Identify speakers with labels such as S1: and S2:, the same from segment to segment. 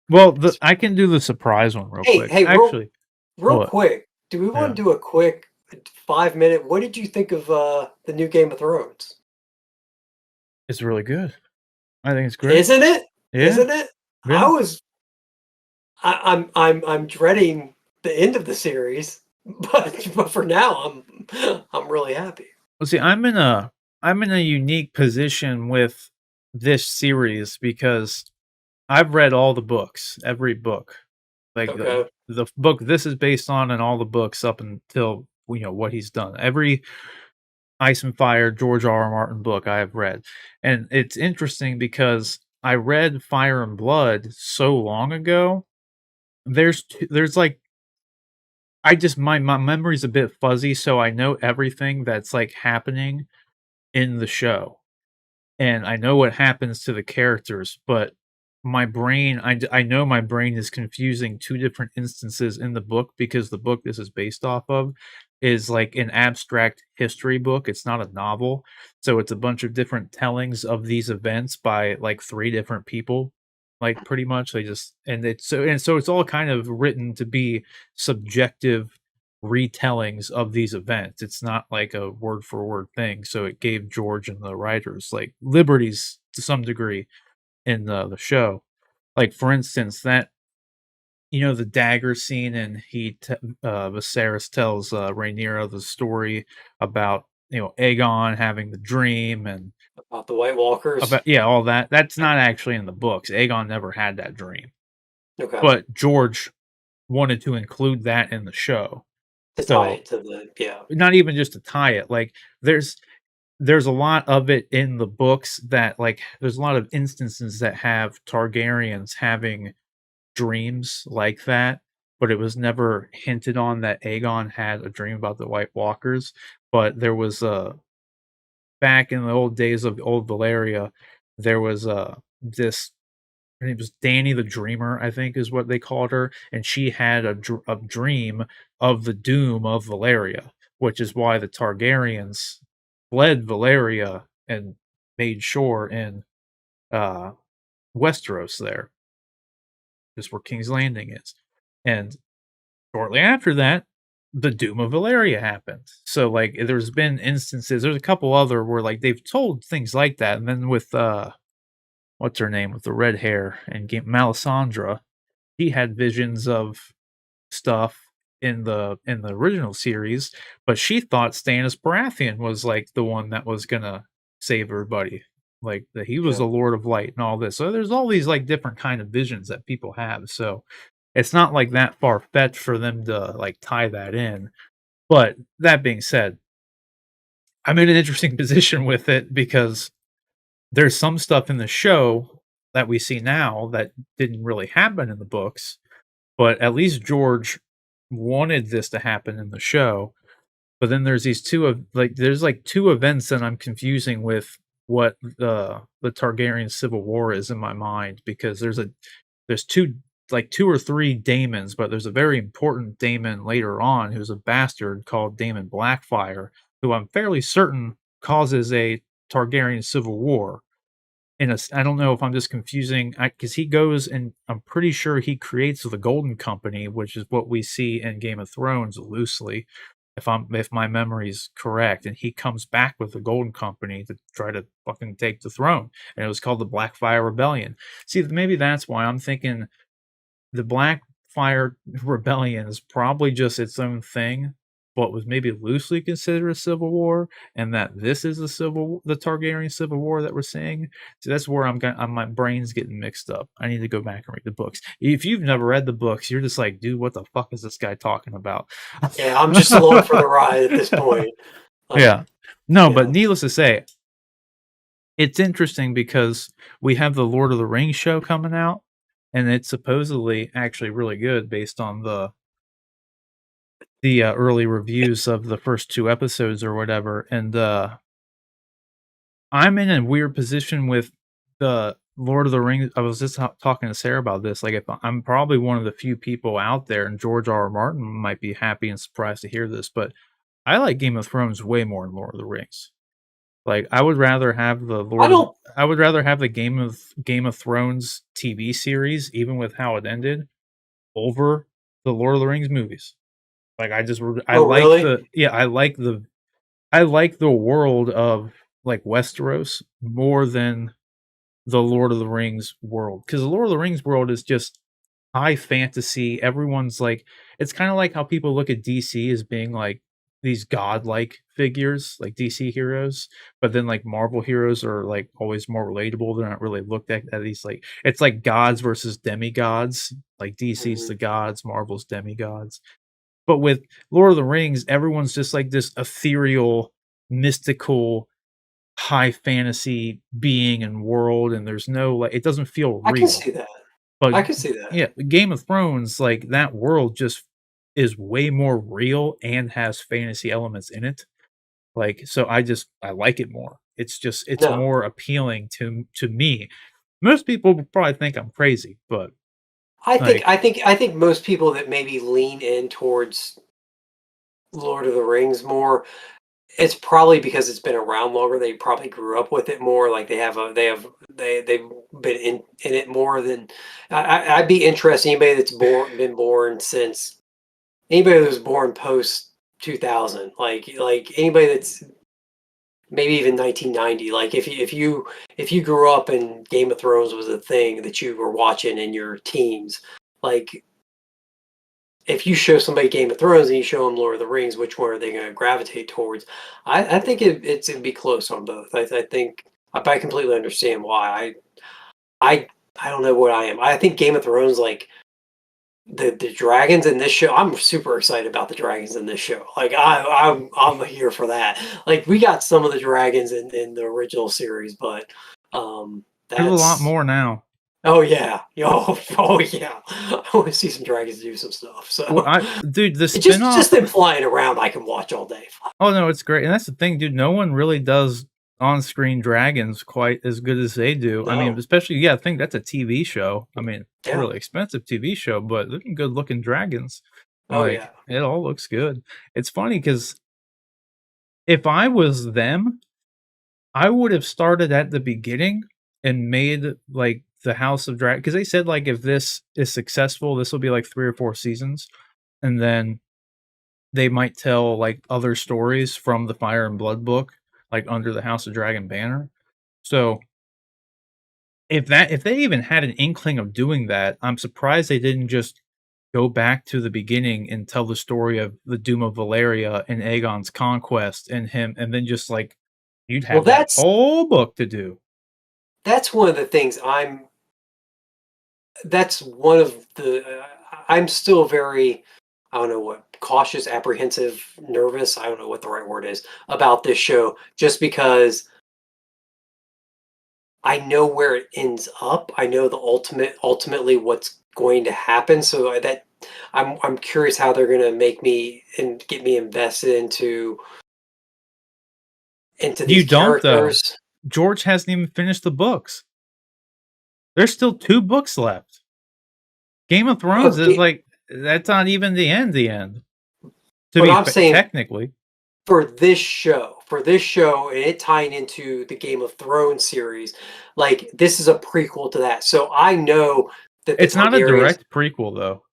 S1: Well, I can do the surprise one real
S2: Hey,
S1: quick.
S2: hey,
S1: Actually,
S2: real
S1: what?
S2: quick. Do we want
S1: Yeah,
S2: to do a quick 5 minute? What did you think of the new Game of Thrones?
S1: it's really good. I think it's great.
S2: Isn't it?
S1: Yeah,
S2: Isn't it? I
S1: yeah.
S2: was. I'm dreading the end of the series, but for now, I'm really happy.
S1: Well, see, I'm in a unique position with this series because I've read all the books, every book, like
S2: Okay.
S1: the book this is based on, and all the books up until what he's done. Every Ice and Fire George R. R. Martin book I have read, and it's interesting because I read Fire and Blood so long ago. There's like I just my memory's a bit fuzzy, so I know everything that's like happening in the show. And I know what happens to the characters, but my brain, I know my brain is confusing two different instances in the book because the book this is based off of is like an abstract history book. It's not a novel. So it's a bunch of different tellings of these events by like three different people. Like pretty much they just and so it's all kind of written to be subjective retellings of these events. It's not like a word for word thing. So it gave George and the writers like liberties to some degree in the show. Like for instance, that the dagger scene, and Viserys tells Rhaenyra the story about Aegon having the dream and
S2: About the White Walkers.
S1: about all that. That's not actually in the books. Aegon never had that dream,
S2: Okay.
S1: but George wanted to include that in the show.
S2: To tie
S1: So
S2: it to the yeah.
S1: not even just to tie it, like there's a lot of it in the books that like there's a lot of instances that have Targaryens having dreams like that, but it was never hinted on that Aegon had a dream about the White Walkers. But there was back in the old days of old Valeria, there was this her name was Danny the Dreamer, I think is what they called her, and she had a dream of the doom of Valeria, which is why the Targaryens fled Valeria and made shore in uh, Westeros there, is where King's Landing is. And shortly after that, the doom of Valeria happened. So like there's been instances, there's a couple other where like they've told things like that, and then with what's her name with the red hair and Melisandre, he had visions of stuff in the original series, but she thought Stannis Baratheon was like the one that was gonna save everybody, like that he was
S2: Yeah.
S1: the Lord of Light and all this. So there's all these like different kind of visions that people have. So it's not like that far fetched for them to like tie that in. But that being said, I'm in an interesting position with it because there's some stuff in the show that we see now that didn't really happen in the books, but at least George wanted this to happen in the show. But then there's these two of like there's like two events that I'm confusing with what the Targaryen civil war is in my mind because there's two or three Daemons, but there's a very important Daemon later on who's a bastard called Daemon Blackfire, who I'm fairly certain causes a Targaryen civil war. I don't know if I'm just confusing because he goes and I'm pretty sure he creates the Golden Company, which is what we see in Game of Thrones loosely, if my memory's correct. And he comes back with the Golden Company to try to fucking take the throne, and it was called the Blackfire Rebellion. See, maybe that's why I'm thinking the Blackfire Rebellion is probably just its own thing, but was maybe loosely considered a civil war, and that this is the Targaryen civil war that we're seeing. So that's where my brain's getting mixed up. I need to go back and read the books. If you've never read the books, you're just like, dude, what the fuck is this guy talking about?
S2: Yeah, I'm just along for the ride at this point.
S1: Yeah.
S2: I'm
S1: No, but
S2: yeah.
S1: needless to say, it's interesting because we have the Lord of the Rings show coming out, and it's supposedly actually really good based on the early reviews of the first two episodes or whatever. And I'm in a weird position with the Lord of the Rings. I was just talking to Sarah about this. Like, if I'm probably one of the few people out there, and George R. R. Martin might be happy and surprised to hear this, but I like Game of Thrones way more than Lord of the Rings. Like,
S2: I don't.
S1: I would rather have the Game of Thrones TV series, even with how it ended, over the Lord of the Rings movies. Like, I
S2: Oh,
S1: like
S2: really?
S1: the yeah, I like the world of, like, Westeros more than the Lord of the Rings world, because the Lord of the Rings world is just high fantasy. Everyone's like, it's kind of like how people look at DC as being like these godlike figures, like DC heroes, but then like Marvel heroes are like always more relatable. They're not really looked at these like, it's like gods versus demigods. Like DC's
S2: Mhm.
S1: the gods, Marvel's demigods. But with Lord of the Rings, everyone's just like this ethereal, mystical, high fantasy being and world, and there's no like, it doesn't feel
S2: I can
S1: real.
S2: see that.
S1: But
S2: I can see that.
S1: yeah, Game of Thrones, like, that world just is way more real and has fantasy elements in it. Like, so I like it more. It's
S2: No,
S1: more appealing to me. Most people would probably think I'm crazy, but, like,
S2: I think most people that maybe lean in towards Lord of the Rings more, it's probably because it's been around longer. They probably grew up with it more. Like they've been in it more than I'd be interested. Anybody that's been born since anybody that was born post 2000, like anybody that's maybe even 1990. Like if you grew up and Game of Thrones was a thing that you were watching in your teens, like if you show somebody Game of Thrones and you show them Lord of the Rings, which one are they going to gravitate towards? I think it'd be close on both. I think I completely understand why. I I don't know what I am. I think Game of Thrones, like the dragons in this show, I'm super excited about the dragons in this show. Like I'm here for that. Like we got some of the dragons in the original series, but
S1: there's a lot
S2: that's
S1: more now.
S2: oh yeah, oh yeah. I want to see some dragons do some stuff.
S1: Well,
S2: So
S1: I dude, the
S2: it just
S1: spinoff.
S2: them flying around, I can watch all day.
S1: Oh, no, it's great, and that's the thing, dude, no one really does on-screen dragons quite as good as they do. I mean,
S2: No,
S1: especially yeah, I think that's a TV show. I mean, it's a
S2: yeah,
S1: really expensive TV show, but they're good-looking dragons.
S2: oh yeah.
S1: Like, it all looks good. It's funny because if I was them, I would have started at the beginning and made, like, the House of Dragon, because they said, like, if this is successful, this will be, like, 3 or 4 seasons, and then they might tell, like, other stories from the Fire and Blood book, like, under the House of Dragon banner. So, if they even had an inkling of doing that, I'm surprised they didn't just go back to the beginning and tell the story of the Doom of Valeria and Aegon's conquest and him, and then just, like, you'd
S2: Well,
S1: have that whole book to do.
S2: that's one of the things I'm. That's one of the. I'm still very. I don't know what cautious, apprehensive, nervous. I don't know what the right word is about this show, just because I know where it ends up. I know the ultimately what's going to happen. So that I'm curious how they're going to make me and get me invested into
S1: You
S2: these
S1: don't, though.
S2: characters.
S1: George hasn't even finished the books. There's still 2 books left. Game of Thrones is,
S2: Okay,
S1: like, that's not even the end, to
S2: but
S1: be
S2: I'm
S1: fa
S2: saying
S1: technically.
S2: for this show, and it tying into the Game of Thrones series, like this is a prequel to that. So I know that the
S1: It's not a
S2: Targaryens.
S1: direct prequel, though.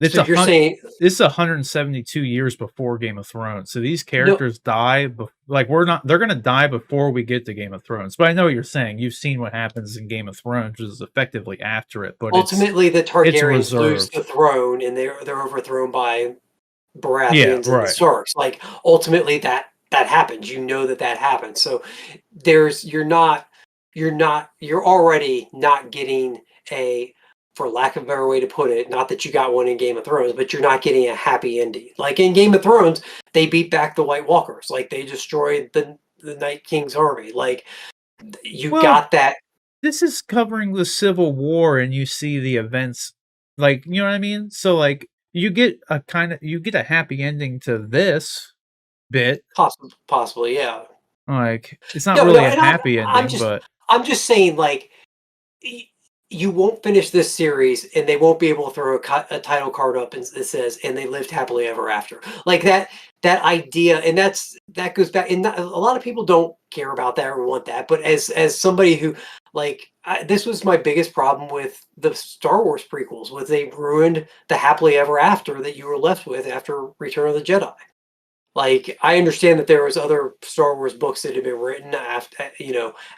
S1: It's
S2: So
S1: a
S2: you're
S1: hun
S2: saying
S1: This is 172 years before Game of Thrones, so these
S2: no?
S1: characters die like, we're not they're gonna die before we get to Game of Thrones, but I know what you're saying. You've seen what happens in Game of Thrones, which is effectively after it, but
S2: Ultimately, the
S1: it's
S2: Targaryens lose
S1: reserved.
S2: the throne, and they're overthrown by
S1: Yeah,
S2: Baratheons and the
S1: right.
S2: Starks. Like ultimately, that happens. You know that happens. So there's you're already not getting a, for lack of a better way to put it, not that you got one in Game of Thrones, but you're not getting a happy ending. Like in Game of Thrones, they beat back the White Walkers. Like they destroyed the Night King's army. Like you
S1: Well,
S2: got that
S1: this is covering the Civil War, and you see the events, like, you know what I mean? So, like, you get a happy ending to this bit,
S2: possibly, yeah.
S1: like, it's not
S2: No,
S1: really
S2: no,
S1: a
S2: and
S1: happy
S2: I'm
S1: ending,
S2: just
S1: but
S2: I'm just saying like you won't finish this series and they won't be able to throw a title card up and it says and they lived happily ever after like that idea and that goes back and not, a lot of people don't care about that or want that but as somebody who like this was my biggest problem with the Star Wars prequels was they ruined the happily ever after that you were left with after Return of the Jedi. Like, I understand that there was other Star Wars books that had been written after,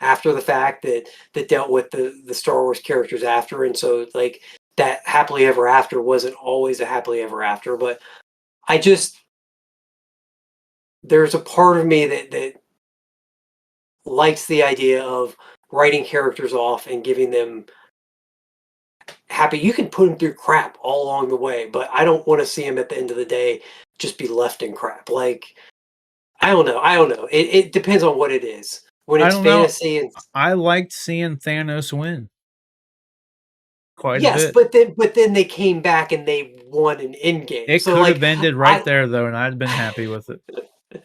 S2: after the fact that dealt with the Star Wars characters after, and so like that happily ever after wasn't always a happily ever after. But I just there's a part of me that likes the idea of writing characters off and giving them happy. You can put them through crap all along the way, but I don't want to see them at the end of the day just be left in crap. Like I don't know. I don't know. It depends on what it is. When
S1: I
S2: it's
S1: don't know.
S2: fantasy and
S1: I liked seeing Thanos win quite a
S2: yes,
S1: bit.
S2: but then they came back and they won an end game.
S1: It
S2: So
S1: could have
S2: like
S1: ended right
S2: I
S1: there though, and I'd been happy with it.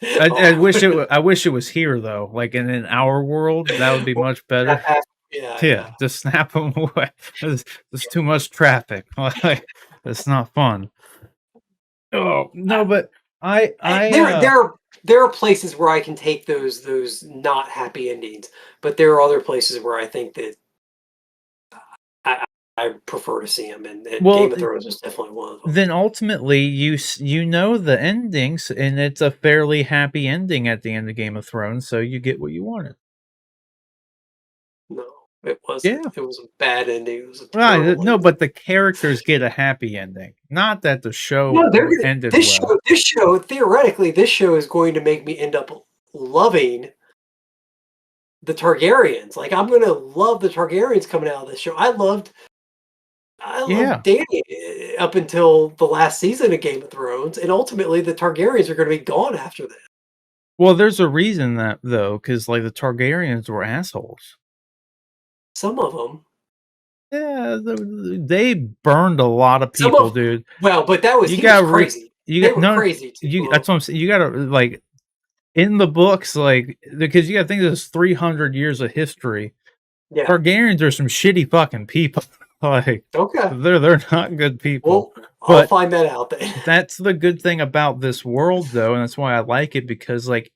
S1: I
S2: oh,
S1: wish I wish it was here though, like in our world, that would be much better.
S2: yeah,
S1: Yeah,
S2: yeah.
S1: just snap them away. There's too much traffic. Like, it's not fun. Oh, no, but I
S2: I,
S1: I,
S2: there
S1: uh
S2: there there are places where I can take those not happy endings, but there are other places where I think that I I prefer to see them, and
S1: well,
S2: Game of Thrones is definitely one of them.
S1: then ultimately, you know the endings, and it's a fairly happy ending at the end of Game of Thrones, so you get what you wanted.
S2: No, it wasn't.
S1: Yeah.
S2: It was a bad ending. It was a
S1: Right,
S2: terrible
S1: no,
S2: ending.
S1: but the characters get a happy ending, not that the show
S2: No, they're gonna
S1: ended well.
S2: this show, theoretically, this show is going to make me end up loving the Targaryens. Like, I'm gonna love the Targaryens coming out of this show. I love
S1: Yeah.
S2: Dany up until the last season of Game of Thrones, and ultimately the Targaryens are gonna be gone after that.
S1: Well, there's a reason that though, because like, the Targaryens were assholes.
S2: Some of them.
S1: Yeah, they burned a lot of
S2: Some
S1: people,
S2: of
S1: dude.
S2: well, but that was
S1: You
S2: he was
S1: got re
S2: crazy.
S1: you
S2: They
S1: got
S2: were
S1: no,
S2: crazy too,
S1: you that's what I'm saying, you gotta, like, in the books, like, because you gotta think there's 300 years of history.
S2: Yeah.
S1: Targaryens are some shitty fucking people. Like,
S2: Okay.
S1: they're not good people.
S2: Well, I'll
S1: But
S2: find that out then.
S1: that's the good thing about this world, though, and that's why I like it because, like,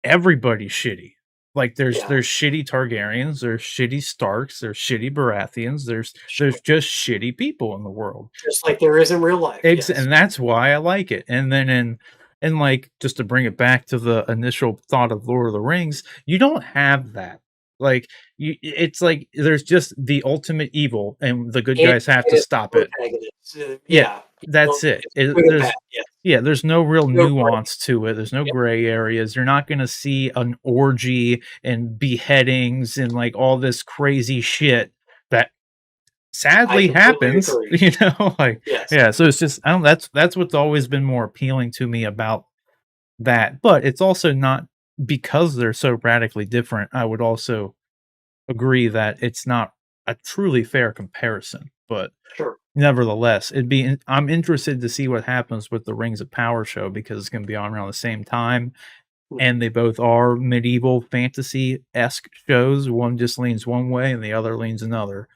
S1: everybody's shitty. Like,
S2: Yeah,
S1: there's shitty Targaryens, there's shitty Starks, there's shitty Baratheons, there's
S2: sure.
S1: just shitty people in the world.
S2: Just like there is in real life, yes.
S1: And that's why I like it. And then and like just to bring it back to the initial thought of Lord of the Rings, you don't have that. Like it's like there's just the ultimate evil, and the good guys have to
S2: Antagonist,
S1: stop it.
S2: protagonist,
S1: Yeah,
S2: yeah.
S1: that's
S2: Well,
S1: it.
S2: it's good and bad,
S1: There's
S2: yes.
S1: yeah, there's no real
S2: No gray.
S1: nuance to it. There's no
S2: Yep,
S1: gray areas. You're not gonna see an orgy and beheadings and like all this crazy shit that
S2: I
S1: sadly
S2: completely
S1: happens,
S2: agree.
S1: you know, like,
S2: Yes,
S1: yeah, so it's just I don't that's what's always been more appealing to me about that, but it's also not because they're so radically different, I would also agree that it's not a truly fair comparison, but
S2: sure.
S1: nevertheless, I'm interested to see what happens with the Rings of Power show because it's gonna be on around the same time,
S2: Mhm,
S1: and they both are medieval fantasy-esque shows, one just leans one way and the other leans another.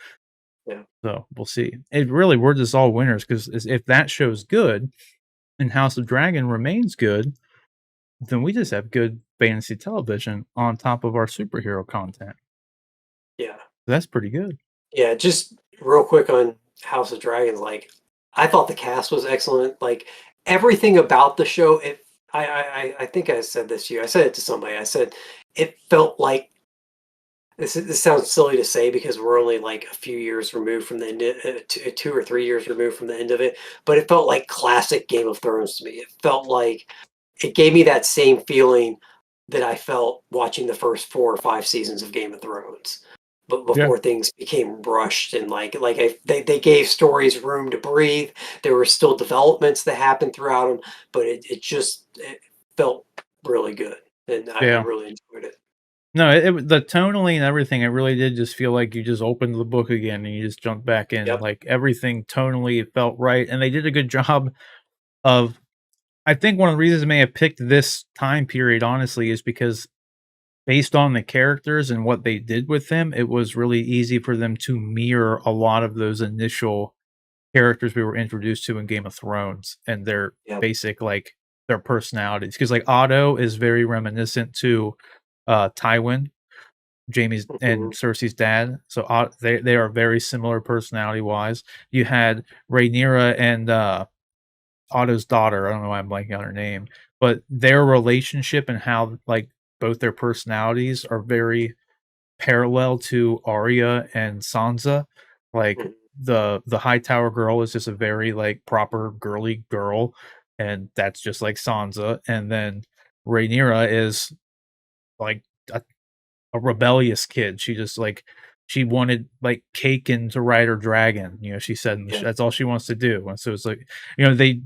S2: yeah,
S1: So, we'll see. It really we're just all winners 'cause if that show's good and House of Dragon remains good, then we just have good fantasy television on top of our superhero content.
S2: yeah.
S1: That's pretty good.
S2: Yeah, just real quick on House of Dragons, like, I thought the cast was excellent, like, everything about the show, I think I said this to you, I said it to somebody, I said, it felt like this sounds silly to say because we're only like a few years removed from the end, 2 or 3 years removed from the end of it. But it felt like classic Game of Thrones to me. It felt like it gave me that same feeling that I felt watching the first 4 or 5 seasons of Game of Thrones. But
S1: Yeah.
S2: before things became rushed and they gave stories room to breathe. There were still developments that happened throughout them, but it felt really good, and I
S1: Yeah.
S2: really enjoyed it.
S1: No, the tonally and everything, it really did just feel like you just opened the book again and you just jumped back in.
S2: Yep.
S1: Like, everything tonally felt right, and they did a good job of I think one of the reasons I may have picked this time period, honestly, is because based on the characters and what they did with them, it was really easy for them to mirror a lot of those initial characters we were introduced to in Game of Thrones and their
S2: Yep.
S1: basic, like, their personalities. Because like, Otto is very reminiscent to, Tywin, Jaime's and
S2: Mhm.
S1: Cersei's dad, so, they are very similar personality-wise. You had Rhaenyra and, Otto's daughter, I don't know why I'm blanking on her name, but their relationship and how, like, both their personalities are very parallel to Arya and Sansa. Like,
S2: Mhm.
S1: the Hightower girl is just a very, like, proper girly girl, and that's just like Sansa, and then Rhaenyra is, like, a rebellious kid. She just, like, she wanted, like, cake and to ride her dragon, she said in the
S2: Yeah.
S1: that's all she wants to do, and so it's like, they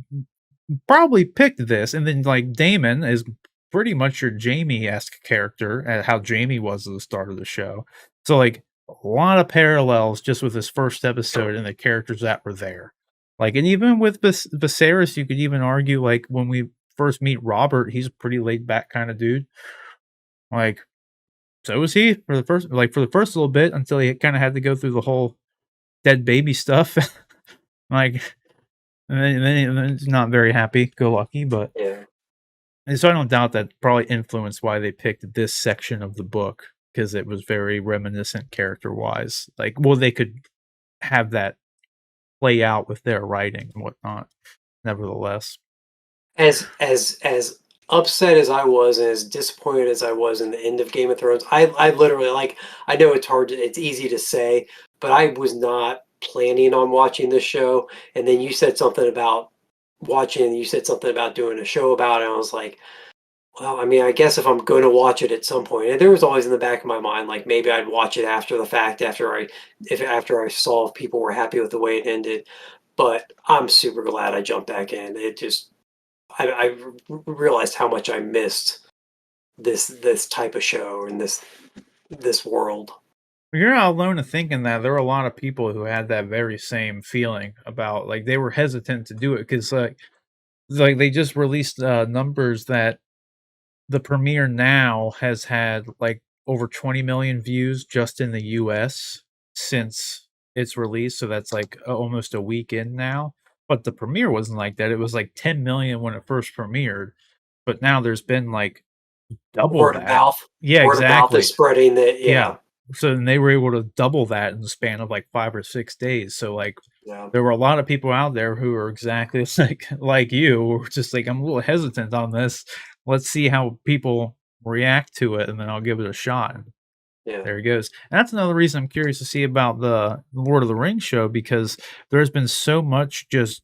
S1: probably picked this, and then, like, Damon is pretty much your Jamie-esque character, and how Jamie was at the start of the show. So, like, a lot of parallels just with this first episode and the characters that were there. Like, and even with Viserys, you could even argue, like, when we first meet Robert, he's a pretty laid back kind of dude. Like, so was he for the first little bit until he kind of had to go through the whole dead baby stuff. Like, and then he's not very happy go lucky, but
S2: Yeah.
S1: and so I don't doubt that probably influenced why they picked this section of the book because it was very reminiscent character-wise. Like, well, they could have that play out with their writing and whatnot, nevertheless.
S2: As upset as I was and as disappointed as I was in the end of Game of Thrones, I literally, like, I know it's easy to say, but I was not planning on watching this show. And then you said something about you said something about doing a show about it. And I was like, well, I mean, I guess if I'm going to watch it at some point, and there was always in the back of my mind, like maybe I'd watch it after the fact, after I saw if people were happy with the way it ended. But I'm super glad I jumped back in. It just I realized how much I missed this type of show and this world.
S1: You're not alone in thinking that. There were a lot of people who had that very same feeling about, like, they were hesitant to do it because, like, they just released, numbers that the premiere now has had, like, over 20 million views just in the US since its release, so that's, like, almost a week in now, but the premiere wasn't like that, it was, like, 10 million when it first premiered, but now there's been, like, double
S2: Word of
S1: that.
S2: mouth,
S1: Yeah,
S2: word of mouth is
S1: exactly.
S2: spreading that.
S1: Yeah.
S2: Yeah,
S1: So then they were able to double that in the span of, like, 5 or 6 days, so, like,
S2: yeah,
S1: there were a lot of people out there who are exactly like you, who were just like, "I'm a little hesitant on this. Let's see how people react to it, and then I'll give it a shot." And
S2: yeah.
S1: there he goes. And that's another reason I'm curious to see about the Lord of the Rings show because there's been so much just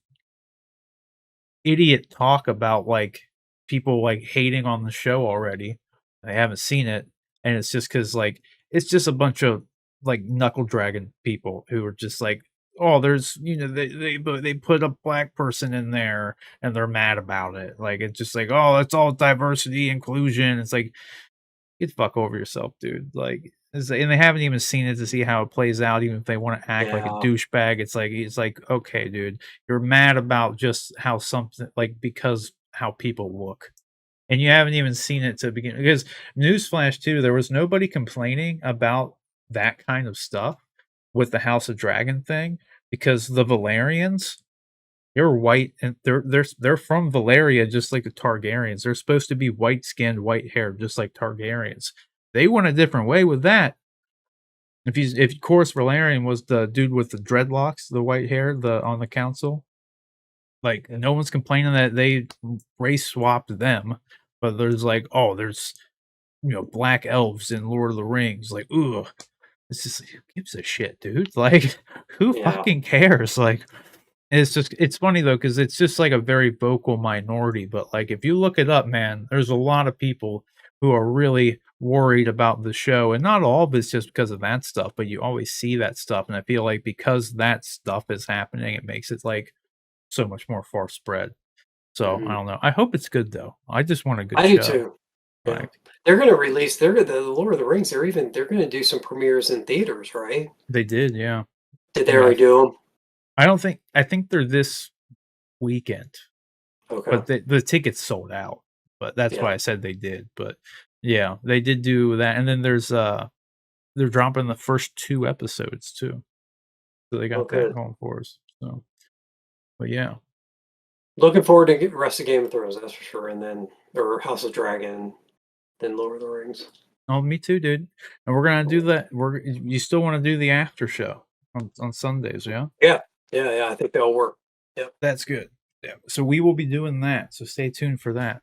S1: idiot talk about, like, people, like, hating on the show already. They haven't seen it, and it's just because like, it's just a bunch of, like, knuckle dragon people who are just like, "Oh, there's" they put a black person in there, and they're mad about it. Like, it's just like, "Oh, it's all diversity, inclusion." It's like, get the fuck over yourself, dude. Like, and they haven't even seen it to see how it plays out, even if they want to act like a
S2: Yeah,
S1: douchebag. It's like, okay, dude, you're mad about just how something like because how people look. And you haven't even seen it to begin because newsflash too, there was nobody complaining about that kind of stuff with the House of Dragon thing because the Valerians they're white and they're from Valeria just like the Targaryens. They're supposed to be white-skinned, white-haired, just like Targaryens. They went a different way with that. If of course Valerian was the dude with the dreadlocks, the white hair, the on the council. Like no one's complaining that they race swapped them, but there's like, oh, there's black elves in Lord of the Rings. Like, ooh, it's just like, who gives a shit, dude? Like, who
S2: yeah.
S1: fucking cares? Like, it's funny though, because it's just like a very vocal minority, but, like, if you look it up, man, there's a lot of people who are really worried about the show, and not all of it's just because of that stuff, but you always see that stuff, and I feel like because that stuff is happening, it makes it, like, so much more far spread. So, I
S2: Mhm.
S1: don't know. I hope it's good, though. I just want a good
S2: I do
S1: show.
S2: too. Yeah,
S1: Like,
S2: they're gonna release. The Lord of the Rings. They're gonna do some premieres in theaters, right?
S1: they did, yeah.
S2: Did they
S1: Yeah,
S2: already do them?
S1: I don't think I think they're this weekend,
S2: Okay.
S1: but the tickets sold out, but that's
S2: Yeah.
S1: why I said they did, but Yeah, they did do that, and then they're dropping the first 2 episodes too, so they
S2: Oh,
S1: got that
S2: good.
S1: going for us, so but yeah.
S2: Looking forward to get rest of Game of Thrones, that's for sure, and then or House of Dragon, then Lord of the Rings.
S1: Oh, me too, dude, and we're gonna do
S2: Cool.
S1: that you still wanna do the after show on Sundays, yeah?
S2: Yeah. Yeah, yeah, I think that'll work. Yep.
S1: That's good. Yeah, so we will be doing that, so stay tuned for that.